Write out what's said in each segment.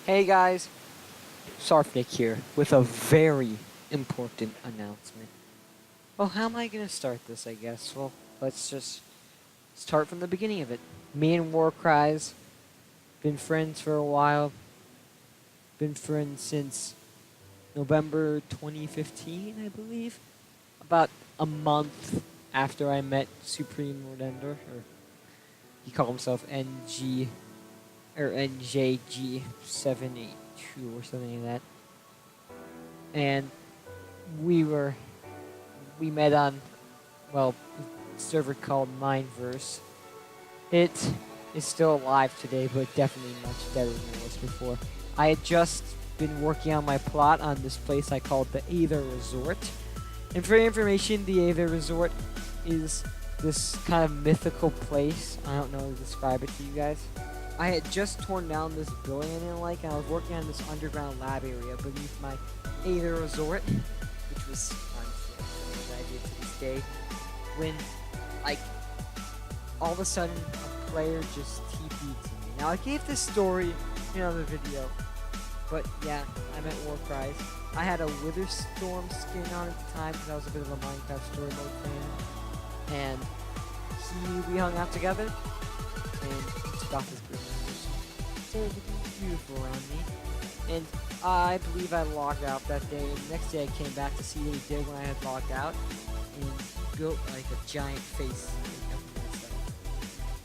Hey guys, Sarfnic here with a very important announcement. Well, how am I gonna start this, I guess? Well, let's just start from the beginning of it. Me and Warcries, been friends for a while. Been friends since November 2015, I believe. About a month after I met Supreme Redender, or he called himself NG or NJG782 or something like that. And we met on, well, a server called Mindverse. It is still alive today, but definitely much better than it was before. I had just been working on my plot on this place I called the Aether Resort. And for your information, the Aether Resort is this kind of mythical place. I don't know how to describe it to you guys. I had just torn down this building I didn't like, and I was working on this underground lab area beneath my Aether Resort, which was honestly a good idea to this day, when, like, all of a sudden, a player just TP'd to me. Now, I gave this story in another video, but yeah, I met Warcries. I had a Witherstorm skin on at the time, because I was a bit of a Minecraft story mode fan, and we hung out together, and he took off his green so it was beautiful around me. And I believe I logged out that day, and the next day I came back to see what he did when I had logged out, and he built like a giant face,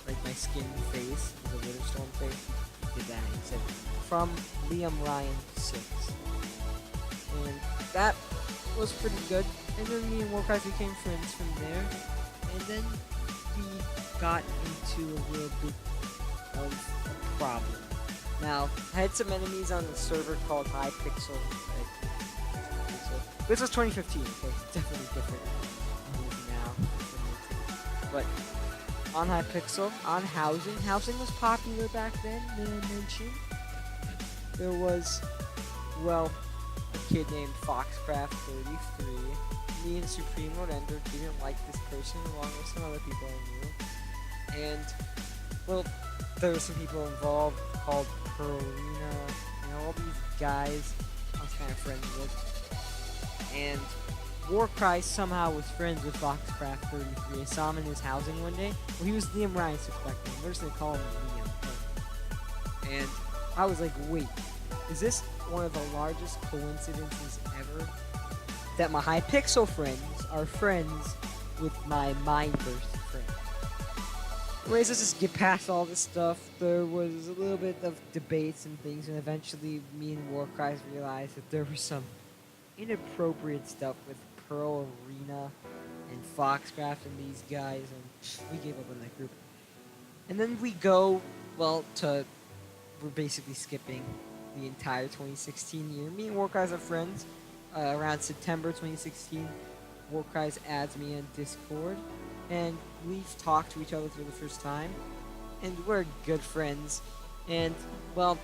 like my skin face, the Witherstorm face. He did that, and he said, "From Liam Ryan 6." And that was pretty good. And then me and Warcries became friends from there, and then we got into a little bit of a problem. Now, I had some enemies on the server called Hypixel. This was 2015, so it's definitely different now. But on Hypixel, on housing was popular back then, I mentioned. There was, well, a kid named Foxcraft33. Me and Supreme Redender didn't like this person along with some other people I knew. And, well, there were some people involved called Perlina, all these guys I was kind of friends with. And Warcry somehow was friends with Foxcraft33. I saw him in his housing one day. Well, he was Liam Ryan suspecting. We're just gonna call him Liam. And I was like, wait, is this one of the largest coincidences ever? That my Hypixel friends are friends with my Mindverse friends. Anyways, let's just get past all this stuff. There was a little bit of debates and things, and eventually me and Warcries realized that there was some inappropriate stuff with Pearl Arena and Foxcraft and these guys, and we gave up on that group. And then we go, well, we're basically skipping the entire 2016 year. Me and Warcries are friends. Around September 2016, Warcries adds me on Discord, and we've talked to each other for the first time, and we're good friends. And, well,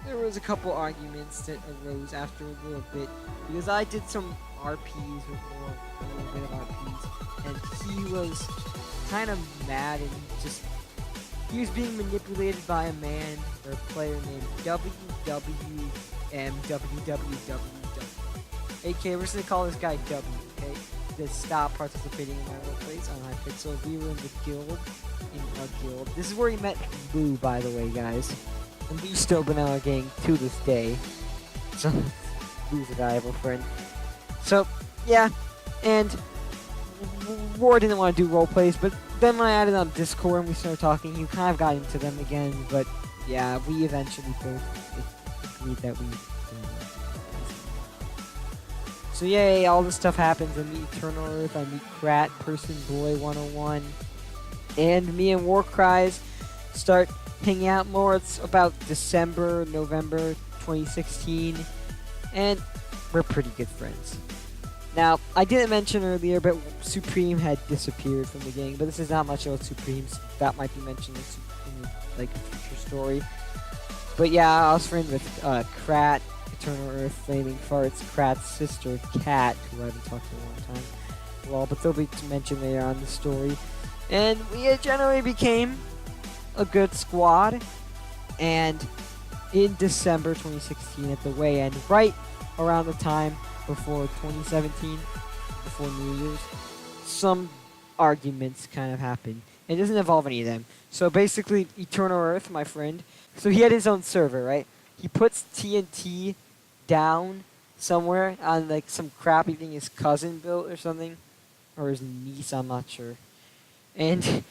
there was a couple arguments that arose after a little bit, because I did some RPs with a little bit of RPs, and he was kind of mad, and he was being manipulated by a man, or a player named WWMWWW. AK, we're just gonna call this guy W, okay? To stop participating in my roleplays on Hypixel. We were in the guild, This is where he met Boo, by the way, guys. And Boo's still been in our gang to this day. So, Boo's a valuable friend. So, yeah, and War didn't want to do roleplays, but then when I added on Discord and we started talking, he kind of got into them again, but yeah, we eventually both agreed that we So yay, all this stuff happens. I meet Eternal Earth, I meet Krat, Person Boy 101, and me and Warcries start hanging out more. It's about December, November 2016, and we're pretty good friends. Now, I didn't mention earlier, but Supreme had disappeared from the gang, but this is not much about Supreme's. That might be mentioned in like a future story. But yeah, I was friends with Krat, Eternal Earth, Flaming Farts, Krat's sister, Cat, who I haven't talked to in a long time. Well, but they'll be mentioned later on in the story. And we generally became a good squad. And in December 2016 at the way end, right around the time before 2017, before New Year's, some arguments kind of happened. It doesn't involve any of them. So basically, Eternal Earth, my friend, so he had his own server, right? He puts TNT down somewhere on like some crappy thing his cousin built or something, or his niece, I'm not sure. And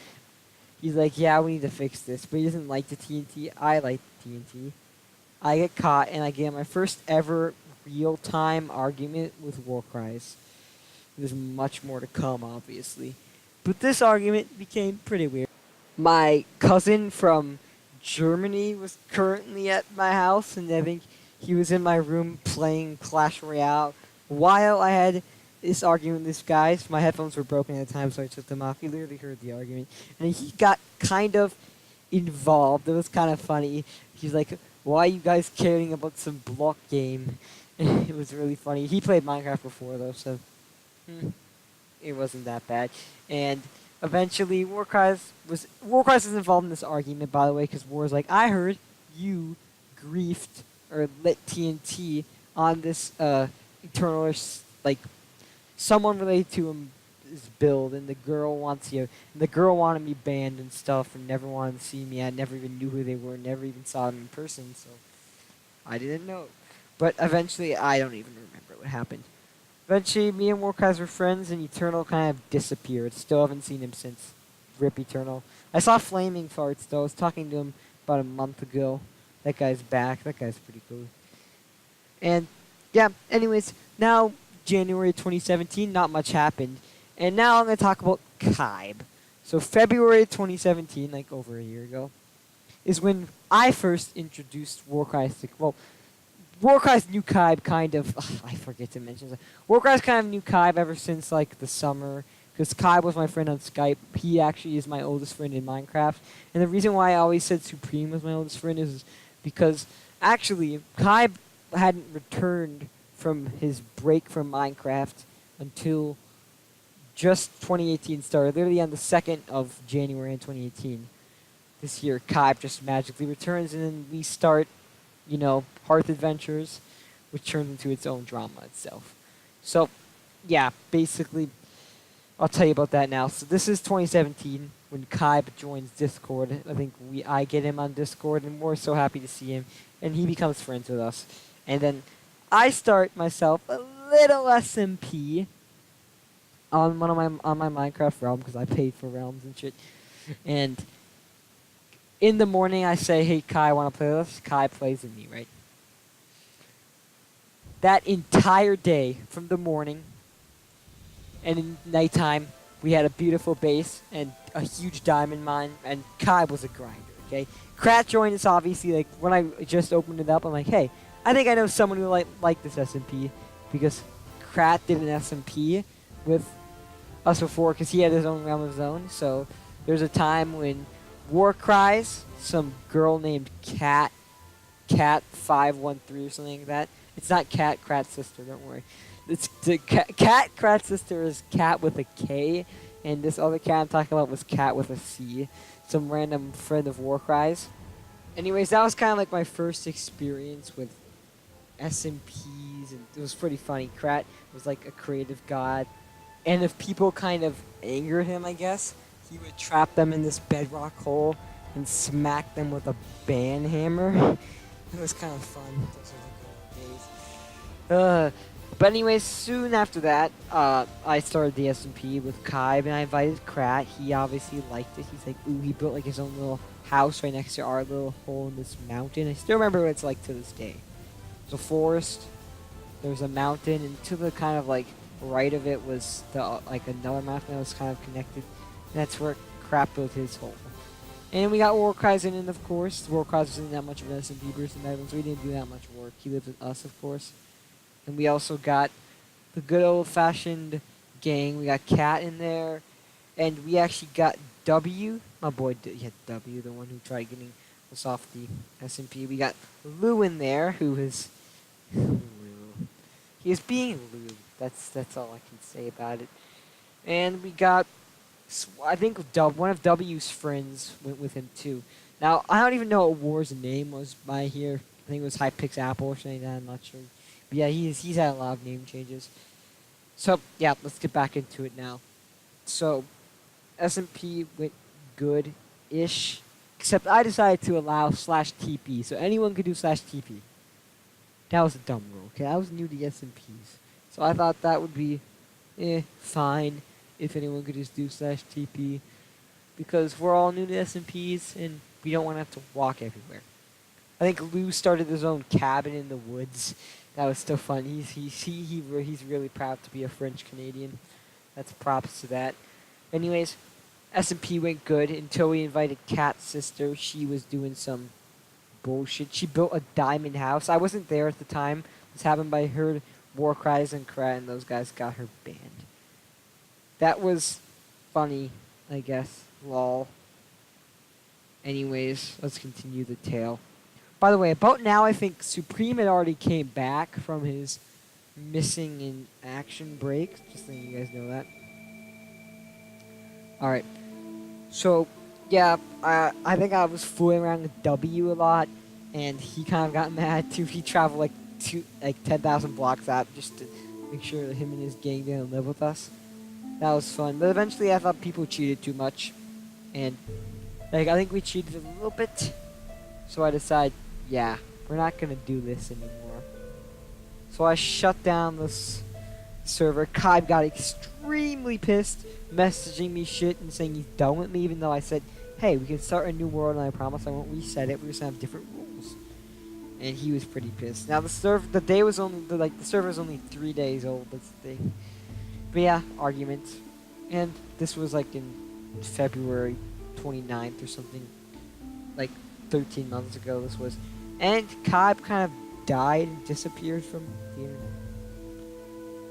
he's like, yeah, we need to fix this, but he doesn't like the TNT. I like the TNT. I get caught, and I get my first ever real-time argument with Warcries. There's much more to come, obviously. But this argument became pretty weird. My cousin from Germany was currently at my house, and I think he was in my room playing Clash Royale while I had this argument with this guy. So my headphones were broken at the time, so I took them off. He literally heard the argument. And he got kind of involved. It was kind of funny. He's like, why are you guys caring about some block game? It was really funny. He played Minecraft before, though, so it wasn't that bad. And eventually, Warcries was involved in this argument, by the way, because War was like, I heard you griefed or lit TNT on this Eternal Earth, like, someone related to him is build, and the girl wants you. And the girl wanted me banned and stuff, and never wanted to see me. I never even knew who they were, never even saw them in person, so I didn't know. But eventually, I don't even remember what happened. Eventually, me and Warcries were friends, and Eternal kind of disappeared. Still haven't seen him since. Rip Eternal. I saw Flaming Farts, though. I was talking to him about a month ago. That guy's back. That guy's pretty cool. And, yeah, anyways, now January 2017, not much happened. And now I'm going to talk about Kybe. So February 2017, like over a year ago, is when I first introduced Warcries to... Well, Warcries knew Kybe kind of... I forget to mention that. Warcries kind of knew Kybe ever since, like, the summer. Because Kybe was my friend on Skype. He actually is my oldest friend in Minecraft. And the reason why I always said Supreme was my oldest friend is because, actually, Kybe hadn't returned from his break from Minecraft until just 2018 started. Literally on the 2nd of January in 2018. This year, Kybe just magically returns, and then we start, you know, Hearth Adventures, which turns into its own drama itself. So, yeah, basically, I'll tell you about that now. So this is 2017 when Kybe joins Discord. I think I get him on Discord, and we're so happy to see him, and he becomes friends with us. And then I start myself a little SMP on my Minecraft realm because I paid for realms and shit. And in the morning I say, "Hey Kai, want to play with us?" Kai plays with me, right? That entire day, from the morning and in nighttime, we had a beautiful base and a huge diamond mine, and Kai was a grinder, okay? Krat joined us, obviously. Like, when I just opened it up, I'm like, hey, I think I know someone who like this SMP, because Krat did an SMP with us before, because he had his own realm of his own. So there's a time when Warcries, some girl named Cat513 or something like that. It's not Krat's sister, don't worry. It's the Krat's sister is Cat with a K, and this other cat I'm talking about was Cat with a C. Some random friend of Warcries. Anyways, that was kind of like my first experience with SMPs, and it was pretty funny. Krat was like a creative god, and if people kind of angered him, I guess, he would trap them in this bedrock hole and smack them with a ban hammer. It was kind of fun. Those were the good old days. But anyways, soon after that, I started the SMP with Kybe, and I invited Krat. He obviously liked it. He's like, ooh, he built like his own little house right next to our little hole in this mountain. I still remember what it's like to this day. There's a forest, there's a mountain, and to the kind of like right of it was the like another mountain that was kind of connected. And that's where Krat built his hole. And we got Warcries in it, of course. Warcries wasn't that much of an SMP person, so we didn't do that much work. He lived with us, of course. And we also got the good old-fashioned gang. We got Cat in there. And we actually got W. My boy, W, the one who tried getting us off the SMP. We got Lou in there, who is... Lou. He is being Lou. That's all I can say about it. And we got... I think one of W's friends went with him, too. Now, I don't even know what War's name was by here. I think it was Hypix Apple or something like that. I'm not sure. But yeah, he's had a lot of name changes. So yeah, let's get back into it now. So S&P went good-ish, except I decided to allow /TP, so anyone could do /TP. That was a dumb rule. Okay, I was new to S&Ps, so I thought that would be, fine if anyone could just do /TP, because we're all new to S&Ps and we don't want to have to walk everywhere. I think Lou started his own cabin in the woods. That was still fun. He's really proud to be a French Canadian. That's props to that. Anyways, S&P went good until we invited Kat's sister. She was doing some bullshit. She built a diamond house. I wasn't there at the time. It was happened by her, Warcries and Krat, and those guys got her banned. That was funny, I guess. Lol. Anyways, let's continue the tale. By the way, about now, I think Supreme had already came back from his missing in action break. Just letting you guys know that. Alright. So, yeah, I think I was fooling around with W a lot, and he kind of got mad too. He traveled like 10,000 blocks out just to make sure that him and his gang didn't live with us. That was fun. But eventually I thought people cheated too much, and I think we cheated a little bit. So I decided, yeah, we're not gonna do this anymore. So I shut down this server. Kai got extremely pissed, messaging me shit and saying he's done with me, even though I said, hey, we can start a new world and I promise I won't reset it. We're just gonna have different rules. And he was pretty pissed. Now the server was only 3 days old. That's the thing. But yeah, arguments. And this was like in February 29th or something. Like 13 months ago this was. And Kai kind of died and disappeared from the internet.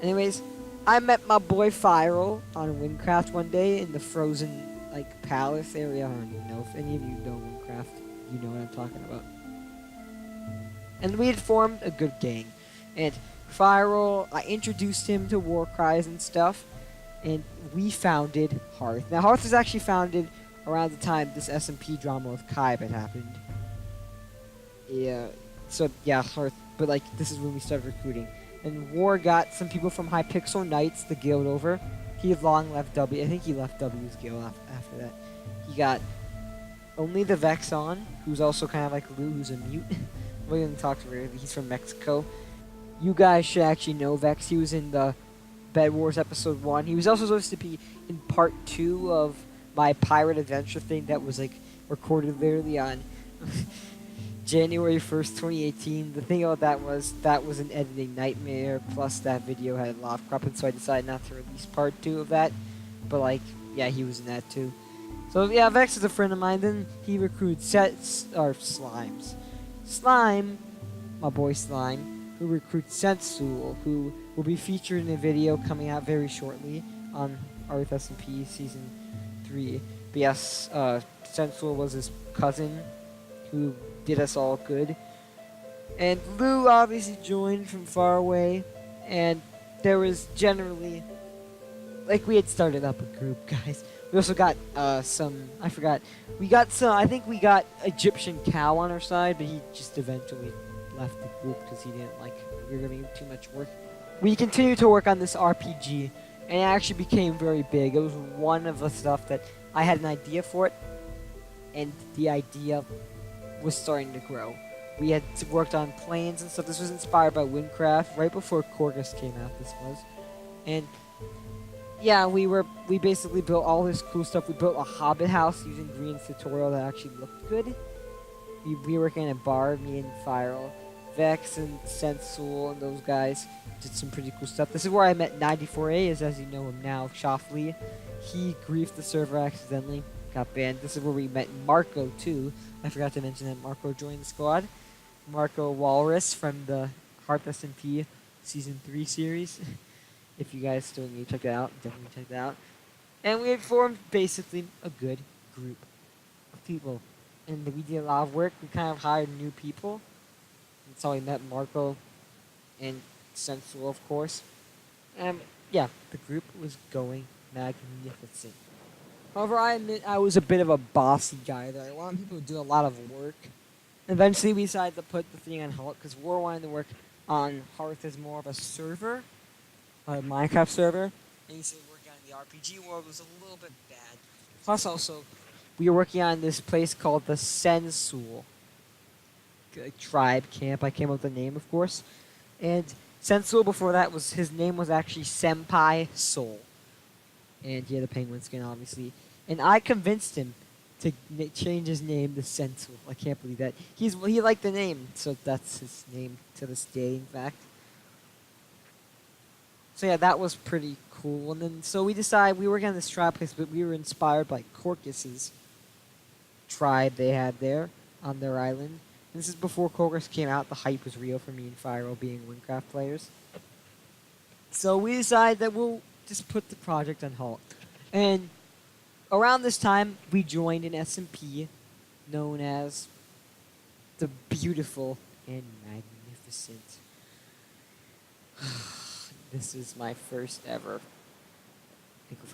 Anyways, I met my boy Viral on Windcraft one day in the frozen palace area. I don't even know if any of you know Windcraft. You know what I'm talking about. And we had formed a good gang. And Viral, I introduced him to Warcries and stuff, and we founded Hearth. Now Hearth was actually founded around the time this SMP drama with Kai had happened. Yeah. So yeah, Hearth. But this is when we started recruiting. And War got some people from Hypixel Knights, the guild, over. He had long left W. I think he left W's guild after that. He got only the Vex on, who's also kind of like Lou, who's a mute. We didn't talk to her. He's from Mexico. You guys should actually know Vex. He was in the Bed Wars episode 1. He was also supposed to be in part 2 of my pirate adventure thing that was recorded literally on January 1st, 2018. The thing about that was an editing nightmare, plus that video had a lot of crap, and so I decided not to release part 2 of that. But yeah, he was in that too. So yeah, Vex is a friend of mine. Then he recruited Slimes. Slime, my boy Slime, who recruits Sensul, who will be featured in a video coming out very shortly on Earth SMP Season 3. But yes, Sensul was his cousin who did us all good. And Lou obviously joined from far away, and there was generally, we had started up a group, guys. We also got I think we got Egyptian Cow on our side, but he just eventually left the group because he didn't we were giving him too much work. We continued to work on this RPG, and it actually became very big. It was one of the stuff that I had an idea for it, and the idea was starting to grow. We had worked on planes and stuff. This was inspired by Windcraft, right before Corgus came out, this was. And yeah, we basically built all this cool stuff. We built a hobbit house using Green's tutorial that actually looked good. We were working at a bar, me and Viral. Vex and Sensul and those guys did some pretty cool stuff. This is where I met 94A, as you know him now, Shoffley. He griefed the server accidentally, got banned. This is where we met Marco too. I forgot to mention that Marco joined the squad. Marco Walrus from the Hearth SMP Season 3 series. If you guys still need to check that out, definitely check that out. And we had formed basically a good group of people. And we did a lot of work. We kind of hired new people. That's how we met Marco and Sensual, of course. And yeah, the group was going magnificent. However, I admit I was a bit of a bossy guy there. I wanted people to do a lot of work. Eventually, we decided to put the thing on halt because we're wanting to work on Hearth as more of a server, a Minecraft server. And he said working on the RPG world was a little bit bad. Plus, also, we were working on this place called the Sensul tribe camp. I came up with the name, of course. And Sensul before that was his name was actually Senpai Soul. And he had a penguin skin, obviously. And I convinced him to change his name to Sensul. I can't believe that. He liked the name, so that's his name to this day, in fact. So yeah, that was pretty cool. And then so we decided we were going to this tribe place, but we were inspired by Corcus's tribe they had there on their island. And this is before Corcus came out. The hype was real for me and Fyro being Minecraft players. So we decided that we'll just put the project on halt. And around this time, we joined an SMP known as the Beautiful and Magnificent. This is my first ever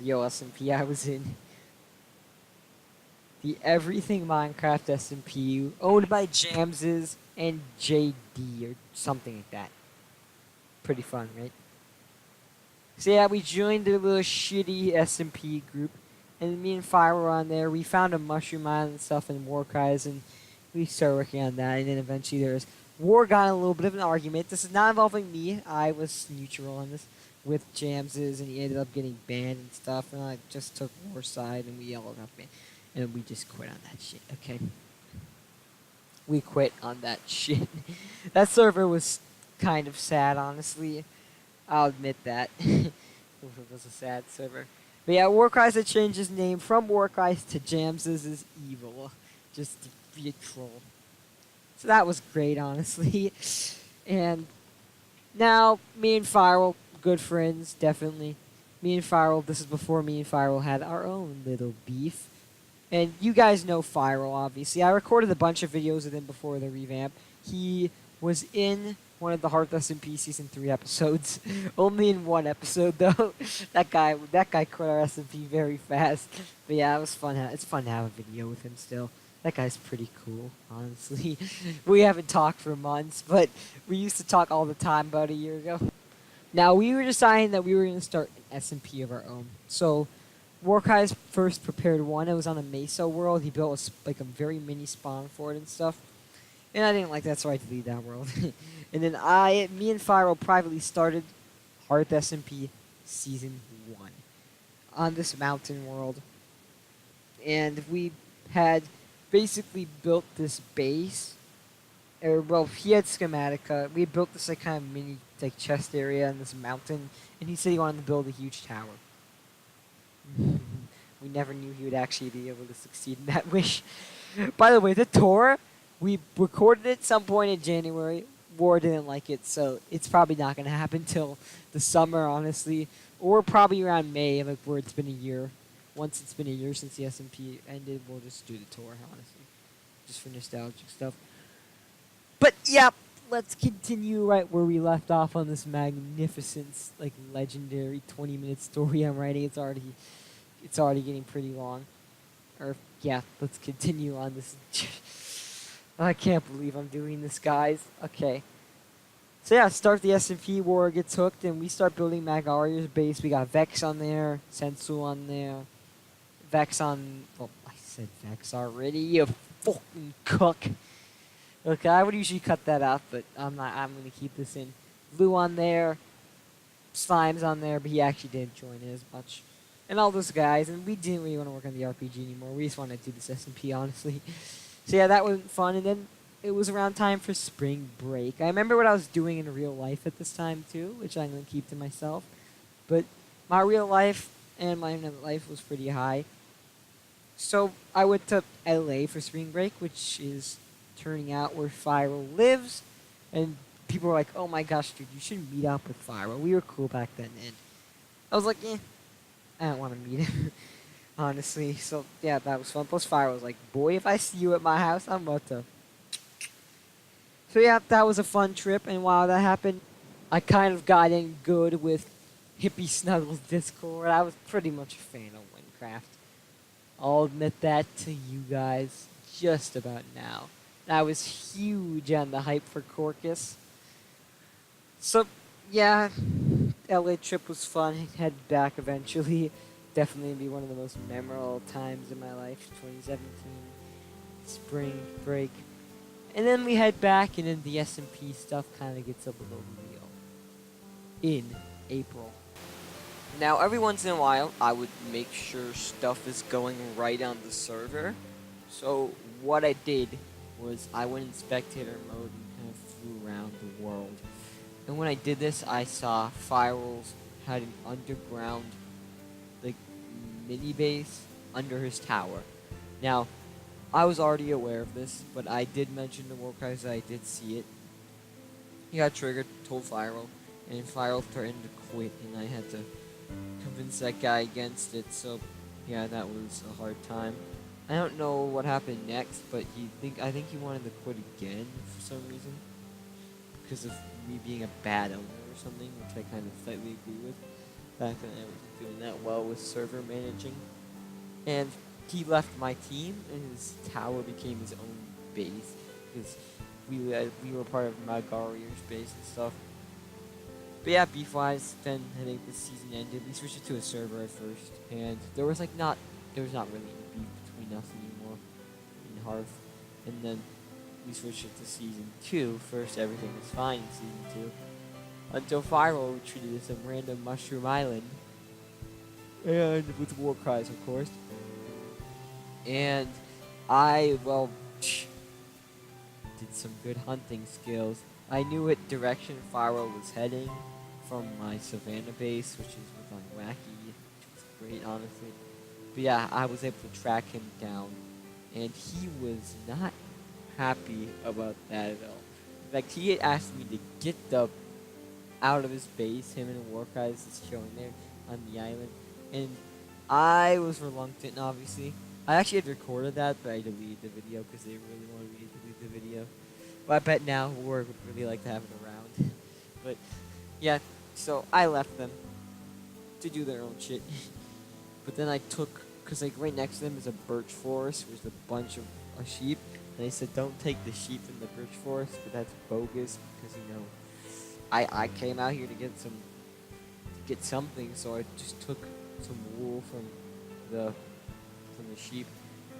real SMP I was in. The Everything Minecraft SMP, owned by Jamses and JD or something like that. Pretty fun, right? So yeah, we joined a little shitty SMP group, and me and Fire were on there. We found a mushroom island and stuff in Warcries, and we started working on that. And then eventually War got in a little bit of an argument. This is not involving me. I was neutral on this with Jamses, and he ended up getting banned and stuff. And I just took War's side, and we all got banned. And we just quit on that shit, okay? We quit on that shit. That server was kind of sad, honestly. I'll admit that. It was a sad server. But yeah, Warcries had changed his name from Warcries to Jamses is Evil. Just to be a troll. So that was great, honestly. And now, me and Firewall, good friends, definitely. Me and Firewall, this is before me and Firewall had our own little beef. And you guys know Firewall, obviously. I recorded a bunch of videos with him before the revamp. He was in one of the Hearth SMP Season 3 episodes. Only in one episode, though. That guy quit our SMP very fast. But yeah, it was fun. It's fun to have a video with him still. That guy's pretty cool, honestly. We haven't talked for months, but we used to talk all the time about a year ago. Now, we were deciding that we were going to start an SMP of our own. So, Warcries first prepared one. It was on a Mesa world. He built a very mini spawn for it and stuff. And I didn't like that, so I deleted that world. And then me and Fyro privately started Hearth SMP Season 1 on this mountain world. And we had basically built this base. Well, he had schematica. We built this kind of mini chest area in this mountain. And he said he wanted to build a huge tower. We never knew he would actually be able to succeed in that wish. By the way, the tour, we recorded it some point in January. War didn't like it, so it's probably not going to happen till the summer, honestly. Or probably around May, where it's been a year. Once it's been a year since the SMP ended, we'll just do the tour, honestly. Just for nostalgic stuff. But, yeah, let's continue right where we left off on this magnificent, legendary 20-minute story I'm writing. It's already getting pretty long. Or, yeah, let's continue on this. I can't believe I'm doing this, guys. Okay. So, yeah, start the SMP war, gets hooked, and we start building Magarier's base. We got Vex on there, Sensu on there, Vex on... Well, I said Vex already, you fucking cook. Okay, I would usually cut that out, but I'm going to keep this in. Blue on there, Slime's on there, but he actually didn't join it as much. And all those guys, and we didn't really want to work on the RPG anymore. We just wanted to do this SMP, honestly. So yeah, that was fun, and then it was around time for spring break. I remember what I was doing in real life at this time, too, which I'm going to keep to myself. But my real life and my internet life was pretty high. So I went to LA for spring break, which is turning out where Fyro lives. And people were like, oh my gosh, dude, you should meet up with Fyro. We were cool back then, and I was like, I don't want to meet him. Honestly, so yeah, that was fun. Plus, Fire was like, boy, if I see you at my house, I'm about to. So yeah, that was a fun trip, and while that happened, I kind of got in good with Hippie Snuggles Discord. I was pretty much a fan of Minecraft. I'll admit that to you guys just about now. That was huge on the hype for Corcus. So, yeah, LA trip was fun. Head back eventually. Definitely be one of the most memorable times in my life. 2017 spring break, and then we head back, and then the SMP stuff kind of gets a little real in April. Now, every once in a while, I would make sure stuff is going right on the server. So what I did was I went in spectator mode and kind of flew around the world. And when I did this, I saw Firewalls had an underground, like, mini base under his tower. Now, I was already aware of this, but I did mention to Warcries that I did see it. He got triggered, told Firewall, and Firewall threatened to quit, and I had to convince that guy against it. So, yeah, that was a hard time. I don't know what happened next, but I think he wanted to quit again for some reason, because of me being a bad owner or something, which I kind of slightly agree with. Back then I wasn't doing that well with server managing. And he left my team, and his tower became his own base, because we were part of Magarier's base and stuff. But yeah, beef-wise, then I think the season ended. We switched it to a server at first, and there was not really any beef between us anymore in Hearth. And then we switched it to season 2. First, everything was fine in season 2. Until Firewall retreated to some random mushroom island. And with Warcries, of course. And I, well, did some good hunting skills. I knew what direction Firewall was heading from my Savannah base, which is with on Wacky, which was great, honestly. But yeah, I was able to track him down, and he was not happy about that at all. In fact, he had asked me to get out of his base. Him and Warcries is chilling there on the island, and I was reluctant, obviously. I actually had recorded that, but I deleted the video because they really wanted me to delete the video. But I bet now War would really like to have it around. But yeah, so I left them to do their own shit. But then I took, because like right next to them is a birch forest with a bunch of sheep. And they said, don't take the sheep in the birch forest, but that's bogus because, you know, I came out here to get something, so I just took some wool from the sheep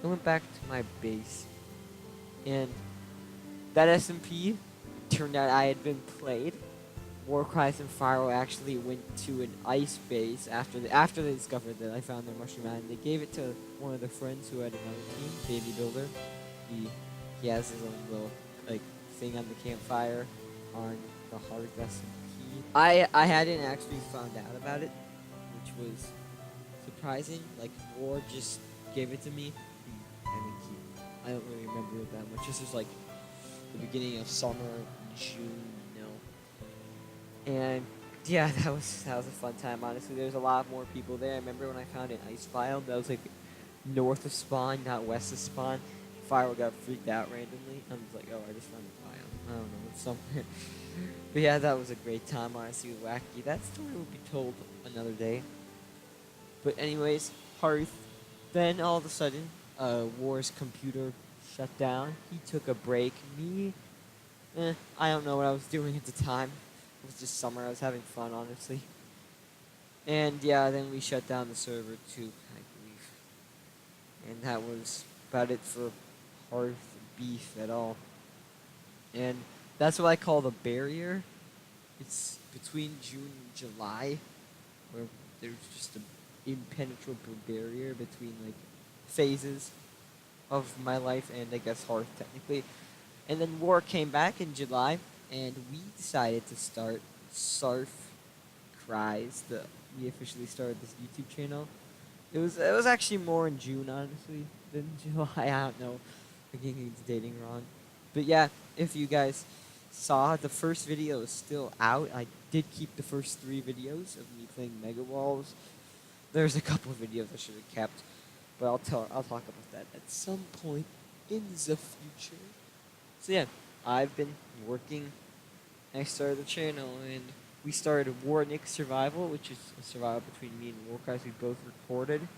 and went back to my base. And that SMP turned out I had been played. Warcries and Firewall actually went to an ice base after they discovered that I found their mushroom island. They gave it to one of their friends who had another team, Baby Builder. He has his own little like thing on the campfire on the Hearth SMP. I hadn't actually found out about it, which was surprising. Like War just gave it to me. I don't really remember it that much. This was like the beginning of summer, June, you know. And yeah, that was a fun time. Honestly, there's a lot more people there. I remember when I found an ice biome that was like north of spawn, not west of spawn. Firewall got freaked out randomly. I was like, oh, I just found a biome. I don't know, it's somewhere. But yeah, that was a great time, honestly, with Wacky. That story will be told another day. But anyways, Hearth. Then all of a sudden, War's computer shut down. He took a break. Me, I don't know what I was doing at the time. It was just summer. I was having fun, honestly. And yeah, then we shut down the server too, I believe. And that was about it for Hearth beef at all. And that's what I call the barrier. It's between June and July, where there's just an impenetrable barrier between like phases of my life and I guess Hearth technically. And then War came back in July, and we decided to start Sarfnic. We officially started this YouTube channel. It was actually more in June, honestly, than July. I don't know. I'm getting the dating wrong. But yeah, if you guys saw, the first video is still out. I did keep the first 3 videos of me playing Mega Walls. There's a couple of videos I should have kept, but I'll talk about that at some point in the future. So yeah, I've been working. I started the channel, and we started Warnick Survival, which is a survival between me and Warcries. We both recorded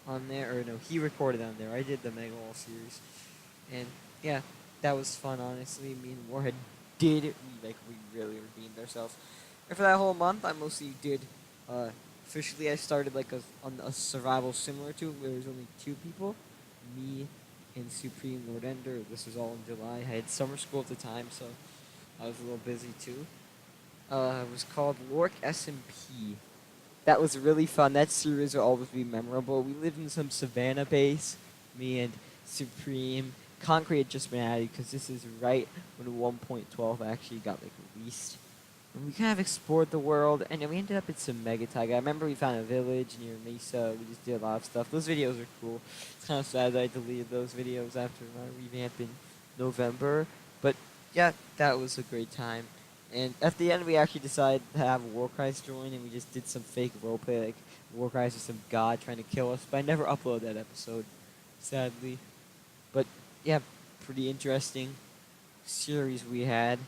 on there, or no, he recorded on there. I did the Mega Wall series, and yeah, that was fun, honestly. Me and Warhead did, we really redeemed ourselves. And for that whole month, I mostly did, officially I started, on a survival similar to it, where there was only 2 people. Me and Supreme Lord Ender. This was all in July. I had summer school at the time, so I was a little busy too. It was called Lork SMP. That was really fun. That series will always be memorable. We lived in some savannah base, me and Supreme. Concrete had just been added because this is right when 1.12 actually got released. And we kind of explored the world, and then we ended up in some mega taiga. I remember we found a village near Mesa. We just did a lot of stuff. Those videos are cool. It's kind of sad that I deleted those videos after my revamp in November. But yeah, that was a great time. And at the end, we actually decided to have Warcries join, and we just did some fake roleplay, like Warcries was some god trying to kill us. But I never uploaded that episode, sadly. But yeah, pretty interesting series we had.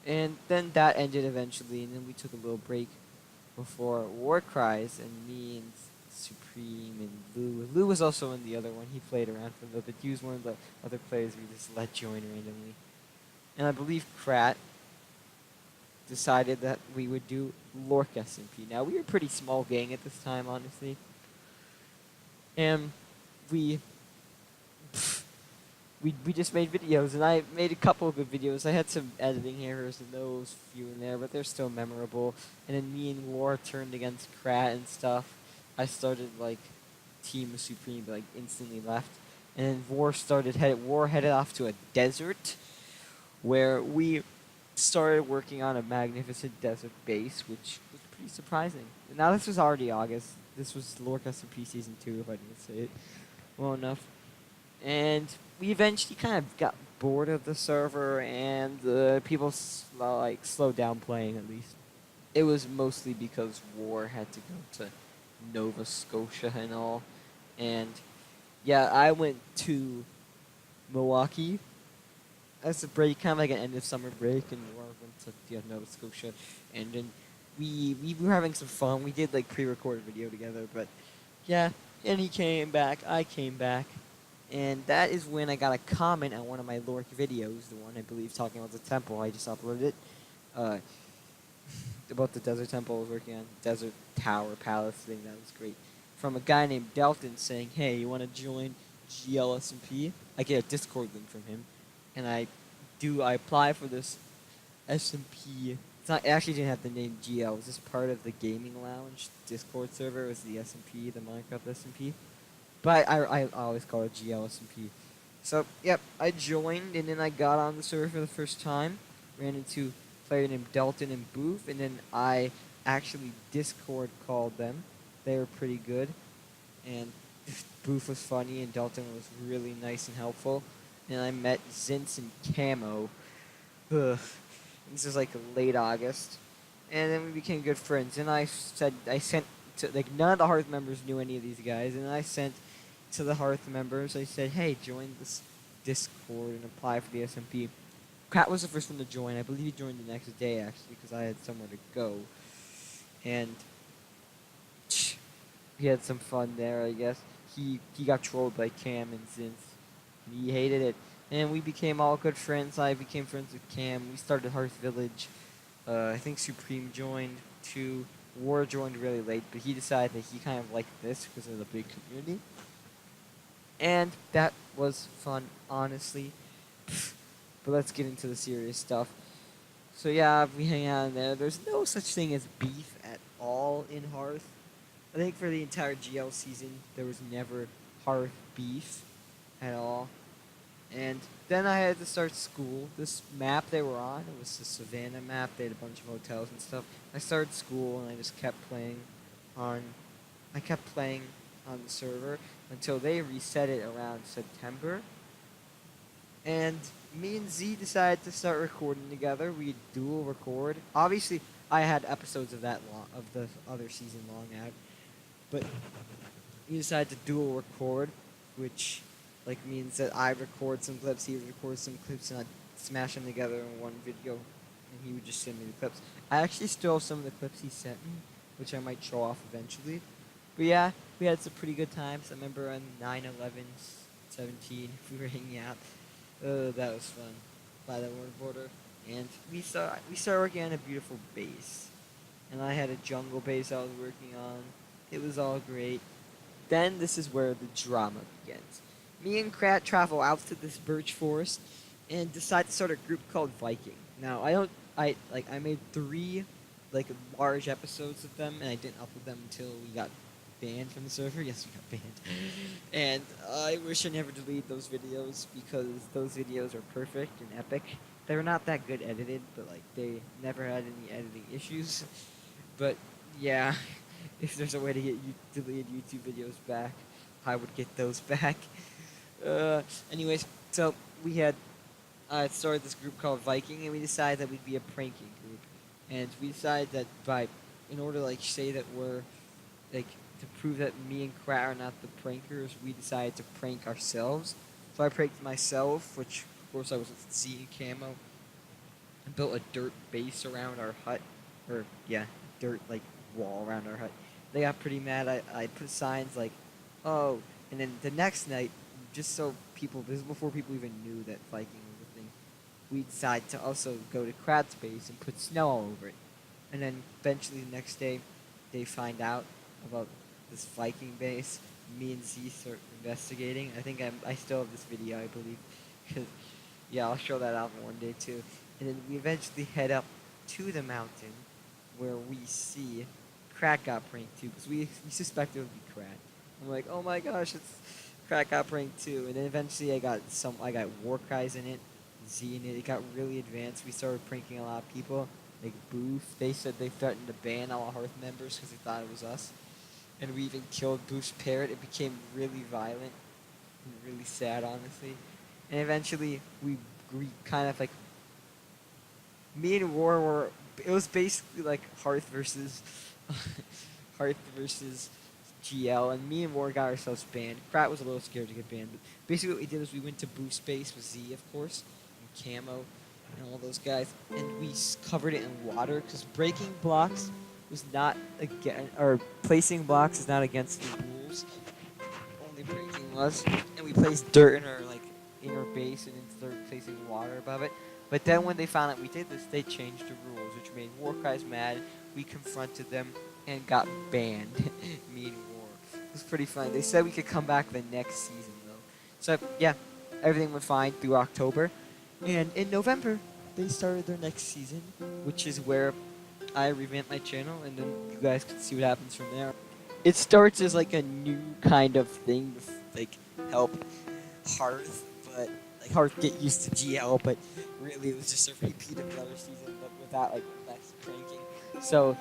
And then that ended eventually, and then we took a little break before Warcries, and me and Supreme and Lou. Lou was also in the other one. He played around for a little bit. He was one of the other players we just let join randomly. And I believe Krat decided that we would do Lork SMP. Now, we were a pretty small gang at this time, honestly. And we just made videos, and I made a couple of good videos. I had some editing errors in those, few in there, but they're still memorable. And then me and War turned against Krat and stuff. I started, Team Supreme, but, instantly left. And then War headed off to a desert, where we started working on a magnificent desert base, which was pretty surprising. And now this was already August. This was Lork SMP Season 2, if I didn't say it well enough. And we eventually kind of got bored of the server, and people slowed down playing, at least. It was mostly because War had to go to Nova Scotia and all. And yeah, I went to Milwaukee as a break, kind of like an end of summer break, and War went to Nova Scotia. And then we were having some fun. We did pre-recorded video together, but yeah. And he came back, I came back. And that is when I got a comment on one of my Lork videos, the one I believe talking about the temple. I just uploaded it. About the desert temple I was working on, desert tower palace thing. That was great. From a guy named Delton saying, "Hey, you want to join GLSMP?" I get a Discord link from him, and I apply for this SMP. It actually didn't have the name GL. It was just part of the gaming lounge Discord server. It was the SMP, the Minecraft SMP. But I always call it GLSMP. So, yep, I joined, and then I got on the server for the first time. Ran into a player named Delton and Booth, and then I actually Discord called them. They were pretty good. And Booth was funny, and Delton was really nice and helpful. And I met Zince and Camo. Ugh. This was late August. And then we became good friends. And I sent to, none of the Hearth members knew any of these guys. And I sent to the Hearth members, I said, "Hey, join this Discord and apply for the SMP." Kat was the first one to join. I believe he joined the next day, actually, because I had somewhere to go. And he had some fun there, I guess. He got trolled by Cam and Zinth. He hated it. And we became all good friends. I became friends with Cam. We started Hearth Village. I think Supreme joined too. War joined really late, but he decided that he kind of liked this because of the big community. And that was fun, honestly. But let's get into the serious stuff. So yeah, we hang out in there. There's no such thing as beef at all in Hearth. I think for the entire GL season, there was never Hearth beef at all. And then I had to start school. This map they were on, it was the Savannah map. They had a bunch of hotels and stuff. I started school, and I just kept playing on the server until they reset it around September. And me and Z decided to start recording together. We dual record. Obviously, I had episodes of the other season long out, but we decided to dual record, which means that I record some clips, he would record some clips, and I'd smash them together in one video, and he would just send me the clips. I actually still have some of the clips he sent me, which I might show off eventually. But yeah, we had some pretty good times. I remember on 9/11, 17, we were hanging out. That was fun. By the word border. And we started working on a beautiful base. And I had a jungle base I was working on. It was all great. Then this is where the drama begins. Me and Krat travel out to this birch forest and decide to start a group called Viking. Now I made 3 like large episodes of them and I didn't upload them until we got banned from the server. Yes, we got banned. And I wish I never deleted those videos because those videos are perfect and epic. They're not that good edited, but like they never had any editing issues. But yeah, if there's a way to get deleted YouTube videos back, I would get those back. Anyways, so we had started this group called Viking, and we decided that we'd be a pranking group, and we decided that in order to like say that we're like to prove that me and Krat are not the prankers, we decided to prank ourselves. So I pranked myself, which of course I was with Z camo, and built a dirt base around our hut, or yeah, dirt like wall around our hut. They got pretty mad. I put signs like, oh, and then the next night, just so people, this is before people even knew that Viking was a thing, we decided to also go to Krat's base and put snow all over it. And then eventually the next day, they find out about this Viking base. Me and Z start investigating. I think I still have this video, I believe. 'Cause, yeah, I'll show that out one day too. And then we eventually head up to the mountain where we see Krat got pranked too, because we suspected it would be Krat. I'm like, oh my gosh, it's Krat got pranked too. And then eventually I got Warcries in it, Z in it. It got really advanced. We started pranking a lot of people. Like Booth, they said they threatened to ban all Hearth members because they thought it was us. And we even killed Booth's parrot. It became really violent and really sad, honestly. And eventually we kind of like, me and War were, it was basically like Hearth versus Hearth versus GL, and me and War got ourselves banned. Krat was a little scared to get banned, but basically what we did was we went to boost space with Z, of course, and Camo, and all those guys, and we covered it in water, because breaking blocks was not against, or placing blocks is not against the rules, only breaking was, and we placed dirt in our, like, inner base, and then started placing water above it. But then when they found out we did this, they changed the rules, which made Warcries mad. We confronted them and got banned. Me and War. It was pretty fun. They said we could come back the next season, though. So, yeah, everything went fine through October. And in November, they started their next season, which is where I revamped my channel, and then you guys can see what happens from there. It starts as like a new kind of thing to like help Hearth, but like Hearth get used to GL, but really it was just a repeat of the other season, but without like less pranking. So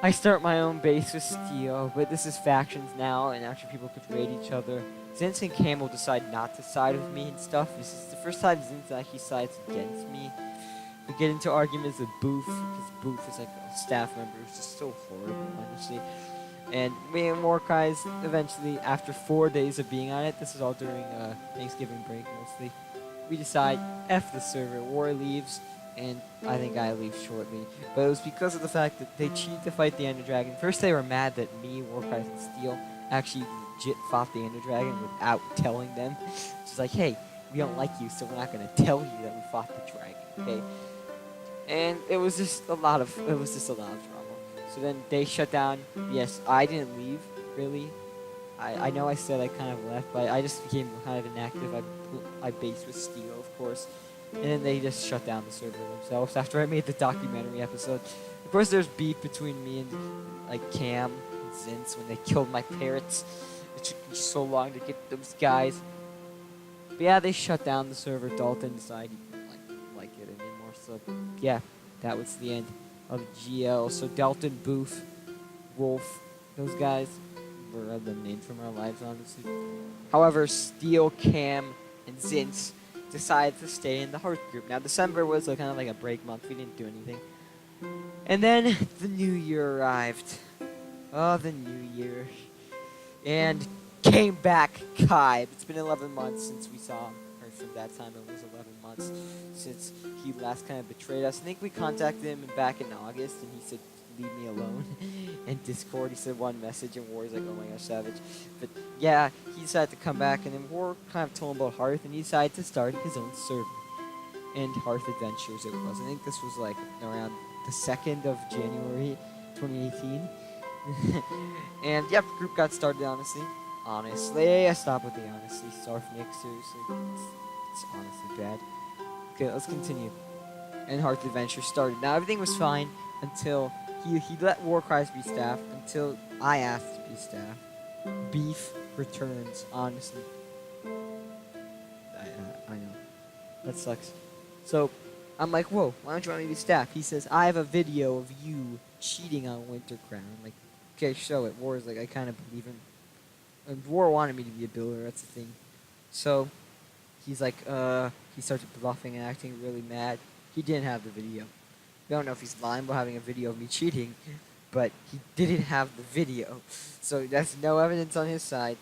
I start my own base with Steel, but this is factions now, and actually people could raid each other. Zinz and Cam will decide not to side with me and stuff. This is the first time Zinz actually sides against me. We get into arguments with Booth, because Booth is like a staff member who's just so horrible, honestly. And me and Warcries, eventually, after 4 days of being on it, this is all during Thanksgiving break mostly, we decide, F the server, War leaves, and I think I leave shortly. But it was because of the fact that they cheated to fight the Ender Dragon. First they were mad that me, Warcries, and Steel actually legit fought the Ender Dragon without telling them. It's like, hey, we don't like you, so we're not going to tell you that we fought the dragon, okay? And it was just a lot of drama. So then they shut down. Yes, I didn't leave, really. I know I said I kind of left, but I just became kind of inactive. I based with Steel, of course. And then they just shut down the server themselves after I made the documentary episode. Of course, there's beef between me and like Cam and Zinz when they killed my parrots. It took me so long to get those guys. But yeah, they shut down the server. Dalton decided he didn't like it anymore. So yeah, that was the end of GL. So Dalton, Booth, Wolf, those guys were eliminated from our lives, honestly. However, Steel, Cam, and Zinz decided to stay in the Hearth group. Now, December was kind of like a break month. We didn't do anything. And then the new year arrived. Oh, the new year. And came back Kai. It's been 11 months since we saw him. Or from that time, it was 11 months since he last kind of betrayed us. I think we contacted him back in August, and he said leave me alone. In Discord, he said one message, and War's like, oh my gosh, savage. But yeah, he decided to come back, and then War kind of told him about Hearth, and he decided to start his own server. End Harth Adventures it was. I think this was like around the 2nd of January 2018. And yep, group got started honestly. Honestly, I stopped with the honestly. Sarfnic, seriously. It's honestly bad. Okay, let's continue. And Hearth Adventure started. Now everything was fine until he let Warcries be staff until I asked to be staff. Beef returns, honestly. I know. That sucks. So, I'm like, whoa, why don't you want me to be staff? He says, I have a video of you cheating on Winter Crown. I'm like, okay, show it. War's like, I kind of believe him. And War wanted me to be a builder, that's the thing. So, he's like, he starts bluffing and acting really mad. He didn't have the video. I don't know if he's lying about having a video of me cheating, but he didn't have the video. So, that's no evidence on his side.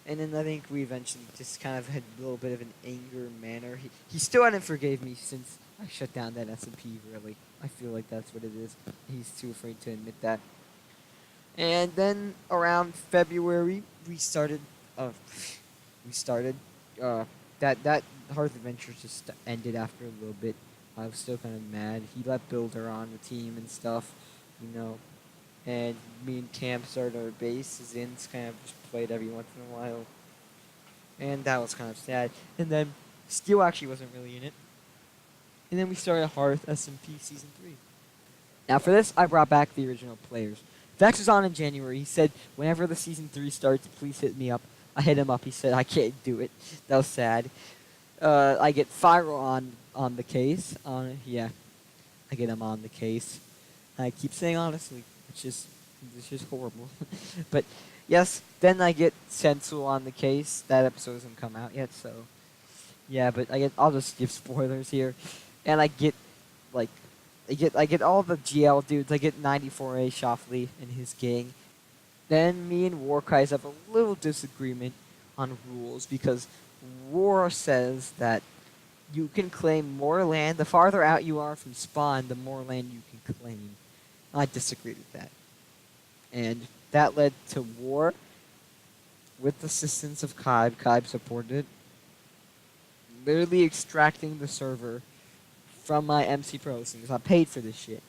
And then I think we eventually just kind of had a little bit of an anger manner. He still hadn't forgave me since I shut down that SMP, really. I feel like that's what it is. He's too afraid to admit that. And then around February, we started that Hearth Adventure just ended after a little bit. I was still kind of mad. He let Builder on the team and stuff, you know. And me and Cam started our base. Zins kind of just played every once in a while. And that was kind of sad. And then Steel actually wasn't really in it. And then we started Hearth SMP Season 3. Now for this, I brought back the original players. Vex was on in January. He said, whenever the Season 3 starts, please hit me up. I hit him up. He said, I can't do it. That was sad. I get Fyro on the case. Yeah, I get him on the case. I keep saying honestly. It's just horrible. But yes, then I get Sensul on the case. That episode hasn't come out yet, so yeah. But I'll just give spoilers here, and I get all the GL dudes. I get 94A Shoffley and his gang. Then me and Warcries have a little disagreement on rules because War says that you can claim more land. The farther out you are from spawn, the more land you can claim. I disagreed with that. And that led to War with the assistance of Kaib. Kaib supported it. Literally extracting the server from my MC Pro listings. I paid for this shit.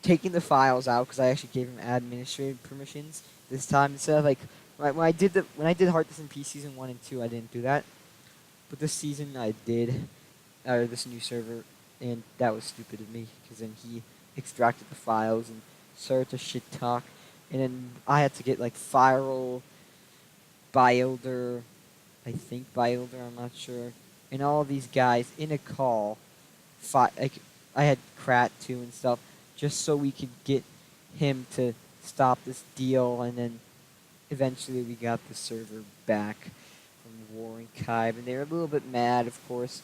Taking the files out because I actually gave him administrative permissions this time instead of like when I did Heart SMP Season 1 and 2, I didn't do that. But this season I did, or this new server, and that was stupid of me because then he extracted the files and started to shit talk, and then I had to get like Viral, Bylder, I think Bylder, I'm not sure, and all these guys in a call. I had Krat too and stuff, just so we could get him to stop this deal, and then eventually we got the server back from War and Kaib, and they were a little bit mad, of course,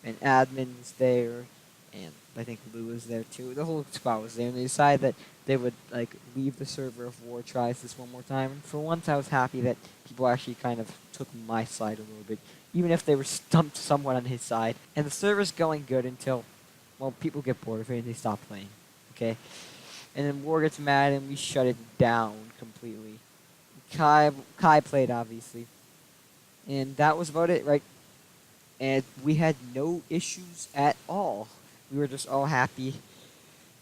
and admin was there. And I think Lou was there too. The whole squad was there, and they decided that they would like leave the server if War tries this one more time. And for once, I was happy that people actually kind of took my side a little bit, even if they were stumped somewhat on his side. And the server's going good until, well, people get bored of it and they stop playing. Okay, and then War gets mad and we shut it down completely. Kai played obviously, and that was about it, right? And we had no issues at all. We were just all happy.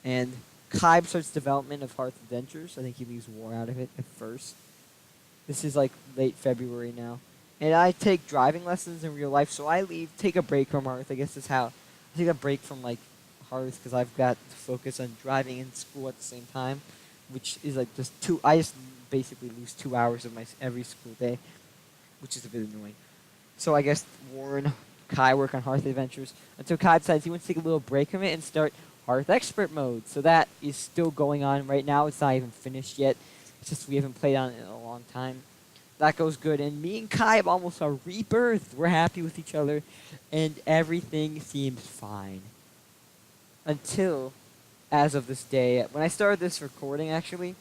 And Kaib starts development of Hearth Adventures. I think he leaves War out of it at first. This is like late February now. And I take driving lessons in real life, so I take a break from Hearth. I guess that's how. I take a break from like Hearth because I've got to focus on driving and school at the same time, which is like I just basically lose 2 hours of my every school day, which is a bit annoying. So I guess Warren Kai work on Hearth Adventures until Kai decides he wants to take a little break from it and start Hearth Expert Mode. So that is still going on right now. It's not even finished yet. It's just we haven't played on it in a long time. That goes good. And me and Kai have almost a rebirth. We're happy with each other. And everything seems fine. Until, as of this day, when I started this recording actually,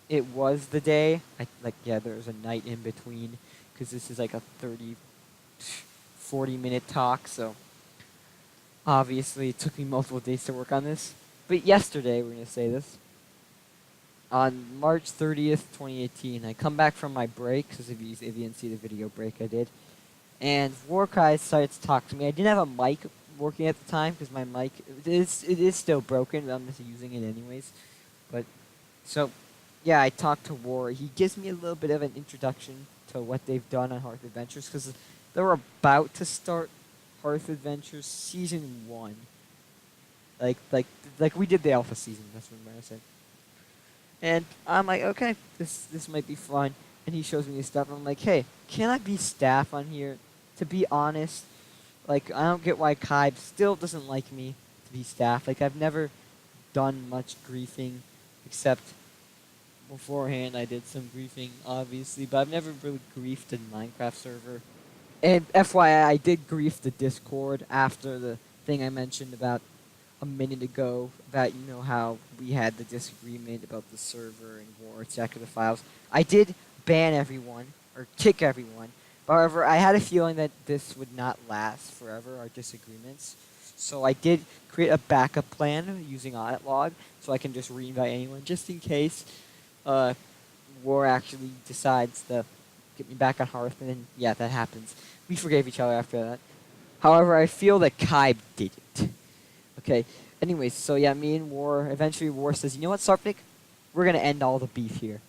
it was the day. There was a night in between because this is like a 40-minute talk, so obviously it took me multiple days to work on this. But yesterday, we're going to say this, on March 30th, 2018, I come back from my break, because if you didn't see the video break I did, and Warcries starts to talk to me. I didn't have a mic working at the time, because my mic, it is still broken, but I'm just using it anyways. But, so, yeah, I talked to War. He gives me a little bit of an introduction to what they've done on Hearth Adventures, because they're about to start Hearth Adventures Season 1. Like we did the alpha season, that's what I said. And I'm like, okay, this might be fun. And he shows me his stuff, and I'm like, hey, can I be staff on here? To be honest, like, I don't get why Kaib still doesn't like me to be staff. Like, I've never done much griefing, except beforehand I did some griefing, obviously, but I've never really griefed in Minecraft server. And FYI, I did grief the Discord after the thing I mentioned about a minute ago about, you know, how we had the disagreement about the server and War checking the files. I did ban everyone, or kick everyone. However, I had a feeling that this would not last forever, our disagreements. So I did create a backup plan using audit log, so I can just re-invite anyone, just in case War actually decides to get me back on Hearth, and then, yeah, that happens. We forgave each other after that. However, I feel that Kaib didn't. Okay, anyways, so yeah, me and War, eventually War says, you know what, Sarfnic? We're going to end all the beef here.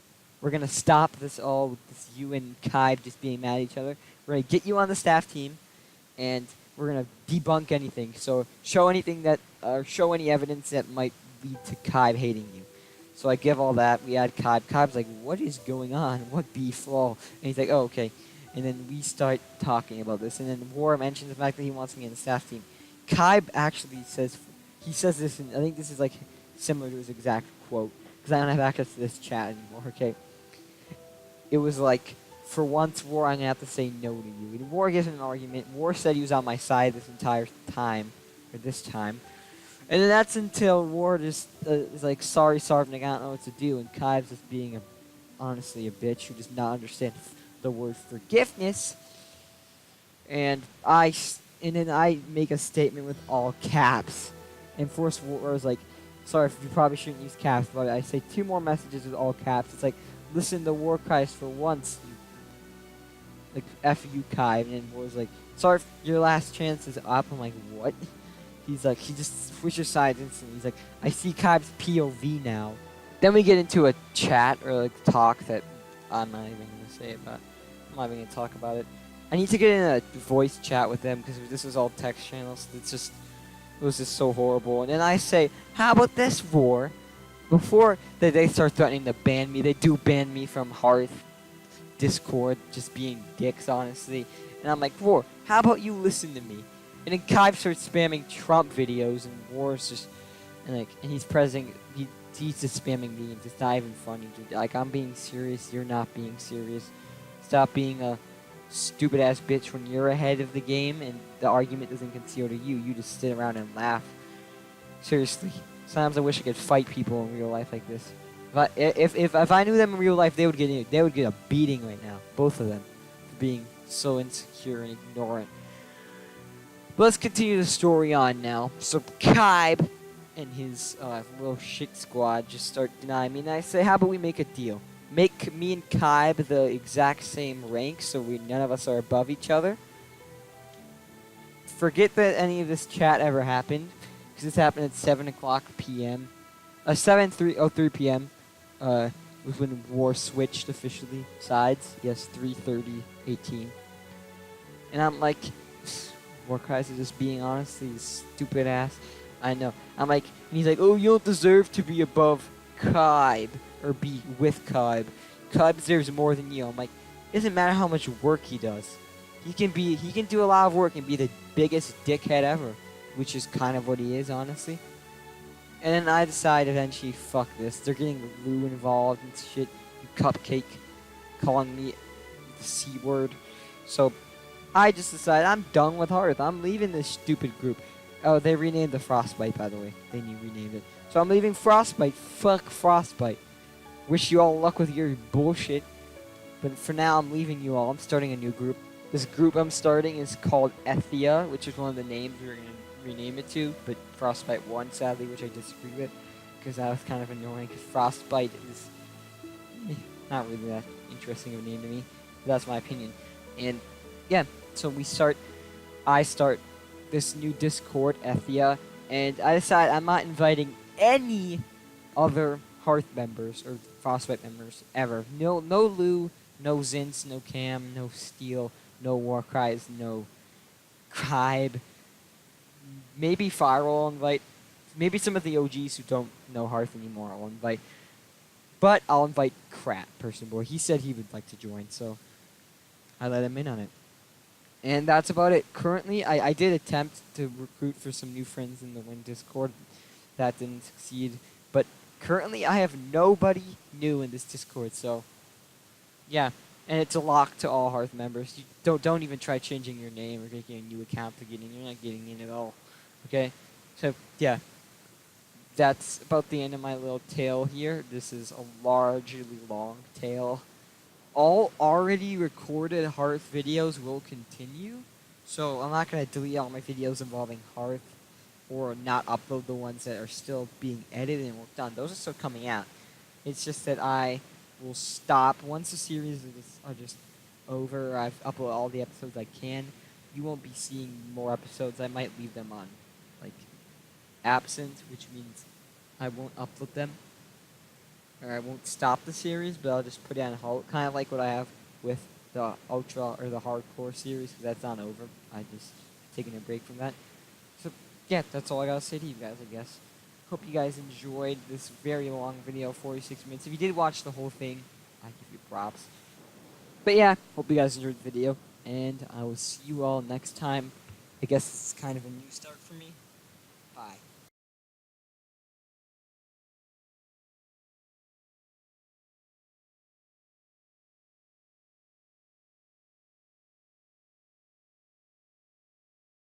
We're going to stop this you and Kaib just being mad at each other. We're going to get you on the staff team, and we're going to debunk anything. So show anything that, show any evidence that might lead to Kaib hating you. So I give all that. We add Kaib. Kaib's like, what is going on? What beef? And he's like, oh, okay. And then we start talking about this. And then War mentions the fact that he wants me in the staff team. Kaib actually says, he says this, and I think this is like similar to his exact quote, because I don't have access to this chat anymore, okay? It was like, for once, War, I'm going to have to say no to you. And War gives him an argument. War said he was on my side this entire time, or this time. And then that's until War just is like, sorry, Sarfnic, I don't know what to do. And Kaib's just being, honestly, a bitch who does not understand the word forgiveness. And then I make a statement with all caps. And Force War is like, sorry, you probably shouldn't use caps, but I say 2 more messages with all caps. It's like, listen to Warcries for once. Like, F you, Kai. And then War's like, sorry, your last chance is up. I'm like, what? He's like, he just switches sides instantly. He's like, I see Kaib's POV now. Then we get into a chat, or like talk that I'm not even going to say about. I'm not even going to talk about it. I need to get in a voice chat with them, because this was all text channels. It was just so horrible. And then I say, how about this, War? Before they start threatening to ban me, they do ban me from Hearth, Discord, just being dicks, honestly. And I'm like, War, how about you listen to me? And then Kaib starts spamming Trump videos, and War's just, and he's he's just spamming me, and it's not even funny. Dude. Like, I'm being serious, you're not being serious. Stop being a stupid ass bitch when you're ahead of the game and the argument doesn't conceal to you. You just sit around and laugh. Seriously. Sometimes I wish I could fight people in real life like this. If I knew them in real life, they would get a beating right now. Both of them. For being so insecure and ignorant. But let's continue the story on now. So Kaib and his little shit squad just start denying me. And I say, how about we make a deal? Make me and Kaib the exact same rank, so none of us are above each other. Forget that any of this chat ever happened, because this happened at 7 o'clock p.m. 7:03 p.m. Was when War switched officially sides. Yes, 3:30:18. And I'm like, Warcries is just being honestly stupid ass. I know. I'm like, and he's like, oh, you don't deserve to be above Kaib. Or be with Kaib. Kaib deserves more than you. I'm like, it doesn't matter how much work he does. He can do a lot of work and be the biggest dickhead ever. Which is kind of what he is, honestly. And then I decide eventually, fuck this. They're getting Lou involved and shit. Cupcake. Calling me the C word. So, I just decided I'm done with Hearth. I'm leaving this stupid group. Oh, they renamed the Frostbyte, by the way. They renamed it. So I'm leaving Frostbyte. Fuck Frostbyte. Wish you all luck with your bullshit. But for now, I'm leaving you all. I'm starting a new group. This group I'm starting is called Ethia, which is one of the names we're going to rename it to. But Frostbyte won, sadly, which I disagree with. because that was kind of annoying. Because Frostbyte is not really that interesting of a name to me. But that's my opinion. And yeah, so I start this new Discord, Ethia, and I decide I'm not inviting any other Hearth members or Frostbite members ever. No Lou, no Zints, no Cam, no Steel, no Warcries, no Cribe. Maybe Fire will invite. Maybe some of the OGs who don't know Hearth anymore I'll invite. But I'll invite Crap, Person Boy. He said he would like to join, so I let him in on it. And that's about it. Currently, I did attempt to recruit for some new friends in the Win Discord. That didn't succeed. But currently, I have nobody new in this Discord, so yeah. And it's a lock to all Hearth members. You don't even try changing your name or making a new account to get in. You're not getting in at all. Okay? So, yeah. That's about the end of my little tale here. This is a largely long tale. All already recorded Hearth videos will continue. So I'm not going to delete all my videos involving Hearth or not upload the ones that are still being edited and worked on. Those are still coming out. It's just that I will stop once the series are just over. I've uploaded all the episodes I can. You won't be seeing more episodes. I might leave them on like absent, which means I won't upload them. Or I won't stop the series, but I'll just put it on hold. Kind of like what I have with the Ultra or the Hardcore series, because that's not over. I just taking a break from that. So, yeah, that's all I gotta say to you guys, I guess. Hope you guys enjoyed this very long video, 46 minutes. If you did watch the whole thing, I give you props. But yeah, hope you guys enjoyed the video, and I will see you all next time. I guess this is kind of a new start for me. Bye.